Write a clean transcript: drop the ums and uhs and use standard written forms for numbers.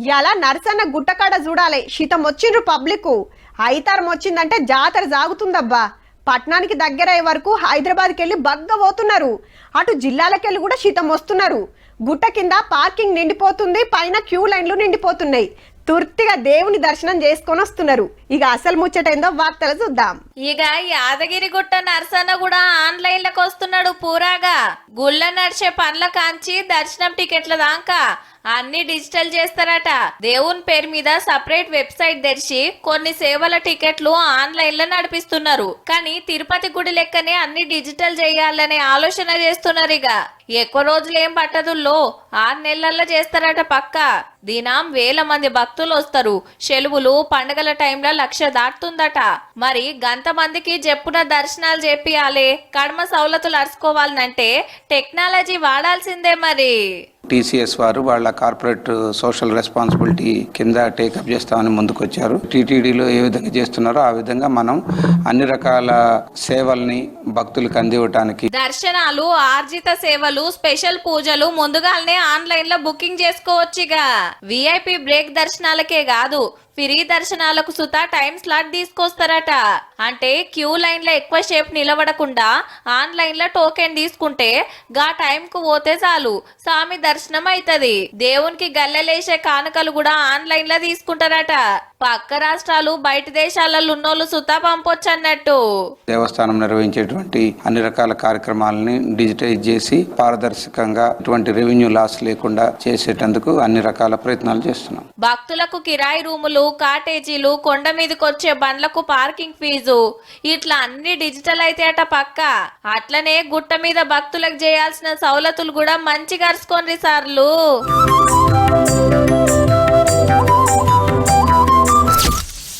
ఇలా నరసన్న గుట్టకాడ చూడాలి. శీతం వచ్చిండ్రు పబ్లిక్. ఐతారం వచ్చిందంటే జాతర సాగుతుందబ్బా. పట్నానికి దగ్గరయ్యే వరకు హైదరాబాద్కి వెళ్ళి బగ్గ పోతున్నారు. అటు జిల్లాలకెళ్ళి కూడా శీతం వస్తున్నారు. గుట్ట కింద పార్కింగ్ నిండిపోతుంది, పైన క్యూ లైన్లు నిండిపోతున్నాయి. తుర్తిగా దేవుని దర్శనం చేసుకొని వస్తున్నారు. ఇక అసలు ముచ్చటేందో వార్తలు చూద్దాం. ఇక యాదగిరి గుట్ట నరసన్న కూడా ఆన్లైన్ లకు వస్తున్నాడు పూరాగా. గుళ్ళ నడిచే పనుల కాంచి దర్శనం టికెట్ల దాకా అన్ని డిజిటల్ చేస్తారట. దేవుని పేరు మీద సపరేట్ వెబ్సైట్ తెరిచి కొన్ని సేవల టికెట్లు ఆన్లైన్ లో నడిపిస్తున్నారు. కానీ తిరుపతి గుడి లెక్కనే అన్ని డిజిటల్ చేయాలనే ఆలోచన చేస్తున్నారు. ఇక ఎక్కువ రోజులు ఏం పట్టదుల్లో 6 నెలల్లో చేస్తారట పక్క. దినం వేల మంది భక్తులు వస్తారు. సెలవులు పండుగల టైంలో 1,00,000 దాటుతుందట. మరి గంత మందికి చెప్పున దర్శనాలు చేపియాలి, కడమ సౌలతులు అరుచుకోవాలంటే టెక్నాలజీ వాడాల్సిందే. మరి టీసీఎస్ వారు వాళ్ళ కార్పొరేట్ సోషల్ రెస్పాన్సిబిలిటీ కింద టేకప్ చేస్తామని ముందుకొచ్చారు. టీటీడీలో ఏ విధంగా చేస్తున్నారో ఆ విధంగా మనం అన్ని రకాల సేవల్ని భక్తులకు అందివ్వటానికి దర్శనాలు, ఆర్జిత సేవలు, స్పెషల్ పూజలు ముందుగానే ఆన్లైన్ లో బుకింగ్ చేసుకోవచ్చుగా. విఐపి బ్రేక్ దర్శనాలకే కాదు, ఫ్రీ దర్శనాలకు సుత టైం స్లాట్ తీసుకొస్తారట. అంటే క్యూ లైన్ లో ఎక్కువ సేపు నిలబడకుండా ఆన్లైన్ లో టోకెన్ తీసుకుంటే గా టైం కు పోతే చాలు స్వామి దర్శనం అవుతుంది. దేవునికి గల్లెలేసే కానుకలు కూడా ఆన్లైన్ లో తీసుకుంటారట. పక్క రాష్ట్రాలు, బయట దేశాలలో ఉన్నోళ్ళు సుతా పంపొచ్చు అన్నట్టు. దేవస్థానం నిర్వహించేటువంటి అన్ని రకాల కార్యక్రమాలని డిజిటైజ్ చేసి పారదర్శకంగా ఎటువంటి రెవెన్యూ లాస్ లేకుండా చేసేటందుకు అన్ని రకాల ప్రయత్నాలు చేస్తున్నాం. భక్తులకు కిరాయి రూములు, కాటేజీలు, కొండ మీదకి వచ్చే బండ్లకు పార్కింగ్ ఫీజు, ఇట్లా అన్ని డిజిటల్ అయితే అట పక్క. అట్లనే గుట్ట మీద భక్తులకు చేయాల్సిన సౌలతులు కూడా మంచిగా అరుచుకోండి సార్లు.